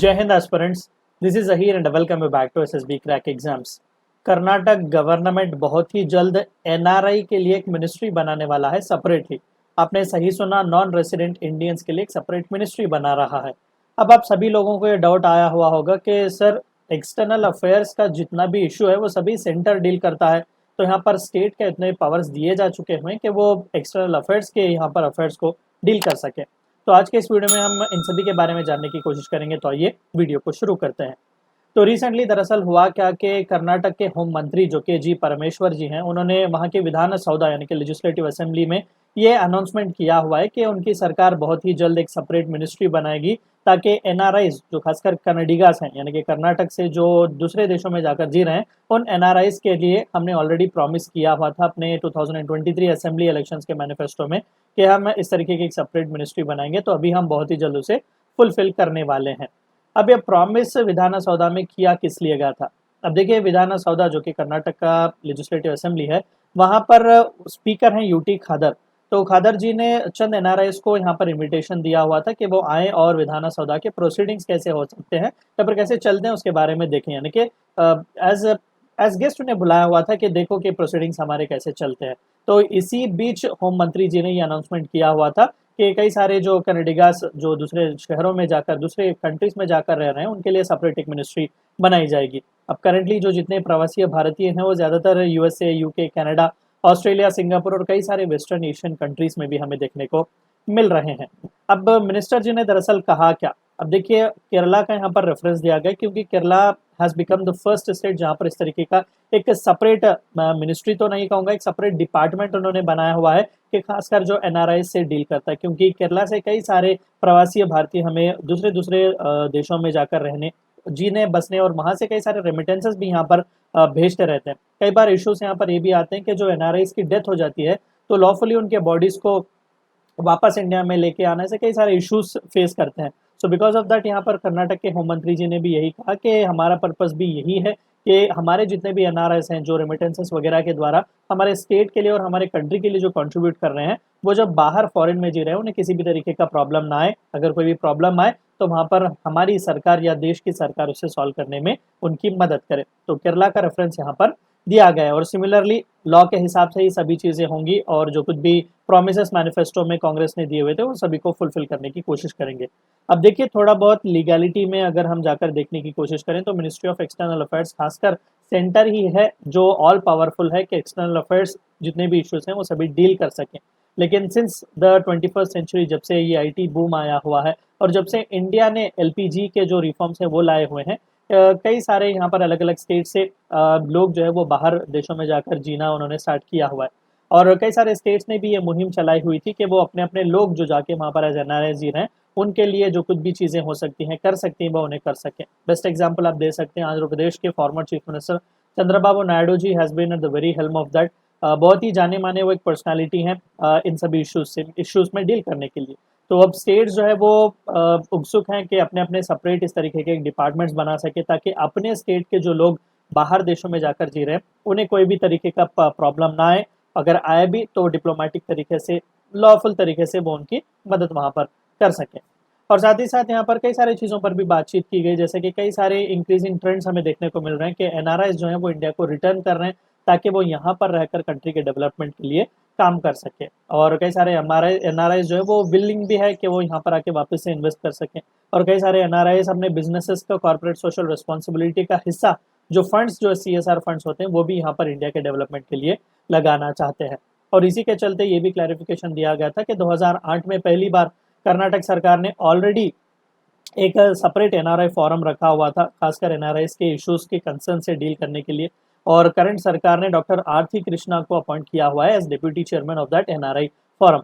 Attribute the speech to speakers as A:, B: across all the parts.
A: जय हिंद aspirants, this is Zaheer and welcome you back to SSB crack exams. Karnataka government बहुत ही जल्द एनआरआई के लिए एक मिनिस्ट्री बनाने वाला है सेपरेटली। आपने सही सुना, नॉन रेसिडेंट इंडियंस के लिए एक सेपरेट मिनिस्ट्री बना रहा है। अब आप सभी लोगों को ये डाउट आया हुआ होगा कि सर, एक्सटर्नल अफेयर्स का जितना भी इशू है वो सभी सेंटर डील करता है, तो यहाँ पर स्टेट के इतने पावर्स दिए जा चुके हैं कि वो एक्सटर्नल अफेयर्स के यहाँ पर अफेयर्स को डील कर सके। तो आज के इस वीडियो में हम इन सभी के बारे में जानने की कोशिश करेंगे। तो आइए वीडियो को शुरू करते हैं। तो रिसेंटली दरअसल हुआ क्या कि कर्नाटक के होम मंत्री जो कि जी परमेश्वर जी हैं, उन्होंने वहाँ के विधान सौदा यानी कि लेजिस्लेटिव असेंबली में ये अनाउंसमेंट किया हुआ है कि उनकी सरकार बहुत ही जल्द एक सेपरेट मिनिस्ट्री बनाएगी, ताकि एनआरआईज जो खासकर कनाडिगास हैं यानी कि कर्नाटक से जो दूसरे देशों में जाकर जी रहे हैं, उन एनआरआईज के लिए हमने ऑलरेडी प्रॉमिस किया हुआ था अपने 2023 असेंबली इलेक्शंस के मैनिफेस्टो में कि हम इस तरीके की एक सेपरेट मिनिस्ट्री बनाएंगे। तो अभी हम बहुत ही जल्द उसे फुलफिल करने वाले हैं। अब ये प्रॉमिस विधान सौदा में किया किस लिए गया था? अब देखिए, विधान सौदा जो कि कर्नाटक का लेजिस्लेटिव असेंबली है, वहाँ पर स्पीकर हैं यूटी खादर। तो खादर जी ने चंद एनआरआईज को यहाँ पर इनविटेशन दिया हुआ था कि वो आए और विधान सौदा के प्रोसीडिंग्स कैसे हो सकते हैं या फिर कैसे चलते हैं उसके बारे में देखें, यानी कि एज एज गेस्ट उन्हें बुलाया हुआ था कि देखो कि प्रोसीडिंग्स हमारे कैसे चलते हैं। तो इसी बीच होम मंत्री जी ने ये अनाउंसमेंट किया हुआ था कि कई सारे जो कनाडिगास जो दूसरे शहरों में जाकर दूसरे कंट्रीज में जाकर रह रहे हैं, उनके लिए सेपरेट एक मिनिस्ट्री बनाई जाएगी। अब करंटली जो जितने प्रवासी भारतीय हैं वो ज़्यादातर USA, UK, Canada, Australia, Singapore और कई सारे वेस्टर्न एशियन कंट्रीज में भी हमें देखने को मिल रहे हैं। अब मिनिस्टर जी ने दरअसल कहा क्या? अब देखिए, केरला का यहाँ पर रेफरेंस दिया गया क्योंकि Kerala has become the first state जहाँ पर इस तरीके का एक सेपरेट मिनिस्ट्री तो नहीं कहूँगा, एक सेपरेट डिपार्टमेंट उन्होंने बनाया हुआ है कि खासकर जो एनआरआई से डील करता है, क्योंकि केरला से कई सारे प्रवासी भारतीय हमें दूसरे दूसरे देशों में जाकर रहने, जीने, बसने और वहाँ से कई सारे रेमिटेंसेस भी यहाँ पर भेजते रहते हैं। कई बार इश्यूज यहाँ पर ये भी आते हैं कि जो एनआरआईज की डेथ हो जाती है तो लॉफुली उनके बॉडीज को वापस इंडिया में लेके आने से कई सारे इश्यूज फेस करते हैं। सो बिकॉज ऑफ दैट यहाँ पर कर्नाटक के होम मंत्री जी ने भी यही कहा कि हमारा पर्पस भी यही है कि हमारे जितने भी एनआरएस हैं जो रेमिटेंसेस वगैरह के द्वारा हमारे स्टेट के लिए और हमारे कंट्री के लिए जो कंट्रीब्यूट कर रहे हैं, वो जब बाहर फॉरेन में जी रहे हैं उन्हें किसी भी तरीके का प्रॉब्लम ना आए। अगर कोई भी प्रॉब्लम आए तो वहाँ पर हमारी सरकार या देश की सरकार उसे सॉल्व करने में उनकी मदद करे। तो केरला का रेफरेंस यहाँ पर दिया गया है और सिमिलरली लॉ के हिसाब से ही सभी चीज़ें होंगी और जो कुछ भी प्रोमिसेस मैनिफेस्टो में कांग्रेस ने दिए हुए थे वो सभी को फुलफिल करने की कोशिश करेंगे। अब देखिए, थोड़ा बहुत लीगैलिटी में अगर हम जाकर देखने की कोशिश करें तो मिनिस्ट्री ऑफ एक्सटर्नल अफेयर्स खासकर सेंटर ही है जो ऑल पावरफुल है कि एक्सटर्नल अफेयर्स जितने भी इश्यूज हैं वो सभी डील कर सकें। लेकिन सिंस द 21st सेंचुरी, जब से ये आईटी बूम आया हुआ है और जब से इंडिया ने एलपीजी के जो रिफॉर्म्स हैं वो लाए हुए हैं, कई सारे यहाँ पर अलग अलग स्टेट से लोग जो है वो बाहर देशों में जाकर जीना उन्होंने स्टार्ट किया हुआ है। और कई सारे स्टेट्स ने भी ये मुहिम चलाई हुई थी कि वो अपने अपने लोग जो जाके वहाँ पर एज एनआरआई जी रहे हैं उनके लिए जो कुछ भी चीज़ें हो सकती हैं कर सकती हैं वो उन्हें कर सकें। बेस्ट एग्जाम्पल आप दे सकते हैं, आंध्र प्रदेश के former chief minister Chandrababu Naidu ji has been at the very helm of that. बहुत ही जाने माने वो एक पर्सनालिटी हैं इन सभी इश्यूज में डील करने के लिए। तो अब स्टेट्स जो है वो उत्सुक हैं कि अपने अपने सेपरेट इस तरीके के डिपार्टमेंट्स बना सके ताकि अपने स्टेट के जो लोग बाहर देशों में जाकर जी रहे हैं उन्हें कोई भी तरीके का प्रॉब्लम ना आए। अगर आए भी तो डिप्लोमेटिक तरीके से, लॉफुल तरीके से वो उनकी मदद वहाँ पर कर सकें। और साथ ही साथ यहाँ पर कई सारी चीज़ों पर भी बातचीत की गई, जैसे कि कई सारे इंक्रीजिंग ट्रेंड्स हमें देखने को मिल रहे हैं कि एनआरआईज जो हैं वो इंडिया को रिटर्न कर रहे हैं ताकि वो यहाँ पर रहकर कंट्री के डेवलपमेंट के लिए काम कर सके। और कई सारे हमारे एनआरआईज जो है वो विलिंग भी है कि वो यहाँ पर आके वापस से इन्वेस्ट कर सकें। और कई सारे एनआरआईज अपने बिजनेसेस का कॉर्पोरेट सोशल रिस्पॉन्सिबिलिटी का हिस्सा जो फंड्स, जो सीएसआर फंड्स होते हैं, वो भी यहाँ पर इंडिया के डेवलपमेंट के लिए लगाना चाहते हैं। और इसी के चलते ये भी क्लैरिफिकेशन दिया गया था कि 2008 में पहली बार कर्नाटक सरकार ने ऑलरेडी एक सेपरेट एनआरआई फोरम रखा हुआ था, खासकर एनआरआईज के इश्यूज के कंसर्न से डील करने के लिए। और करंट सरकार ने डॉक्टर आरती कृष्णा को अपॉइंट किया हुआ है as deputy chairman of that NRI forum.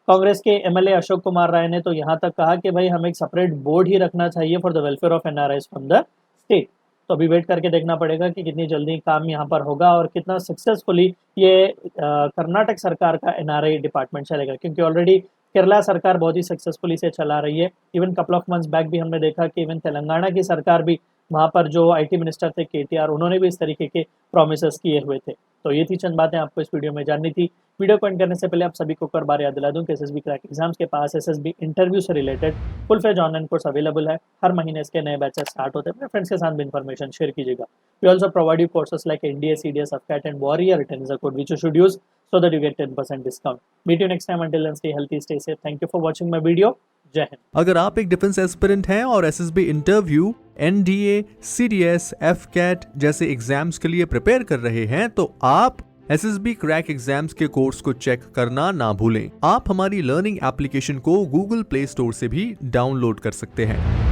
A: Congress के एमएलए अशोक कुमार राय ने तो यहाँ तक कहा कि भाई हमें एक सेपरेट बोर्ड ही रखना चाहिए for the welfare of NRIs from the state. तो अभी वेट करके देखना पड़ेगा कि कितनी जल्दी काम यहाँ पर होगा और कितना सक्सेसफुली ये कर्नाटक सरकार का एनआरआई डिपार्टमेंट चलेगा, क्योंकि ऑलरेडी केरला सरकार बहुत ही सक्सेसफुली से चला रही है। Even couple of months back भी हमने देखा कि इवन तेलंगाना की सरकार भी वहाँ पर जो आईटी मिनिस्टर थे केटीआर, उन्होंने भी इस तरीके के प्रॉमिसेस किए हुए थे। तो ये थी चंद बातें आपको इस वीडियो में जाननी थी। वीडियो को एंड करने से पहले आप सभी को एक और बार याद दिला दूं कि एसएसबी क्रैक एग्जाम्स के पास एसएसबी इंटरव्यू से related full fledge online course available है। हर महीने इसके नए बैचेस स्टार्ट होते हैं। अपने फ्रेंड्स के साथ भी इन्फॉर्मेशन शेयर कीजिएगा। We also provide you courses like NDA, CDS, AFCAT and warrior. Return is a code which you should use so that you get 10% discount. Meet you next time. Until then, stay healthy, stay safe. Thank you for watching my video. जय हिंद।
B: अगर आप एक defence aspirant हैं और SSB interview, NDA, CDS, AFCAT जैसे exams के लिए prepare कर रहे हैं तो आप एसएसबी क्रैक एग्जाम्स के कोर्स को चेक करना ना भूलें। आप हमारी लर्निंग एप्लीकेशन को गूगल प्ले स्टोर से भी डाउनलोड कर सकते हैं।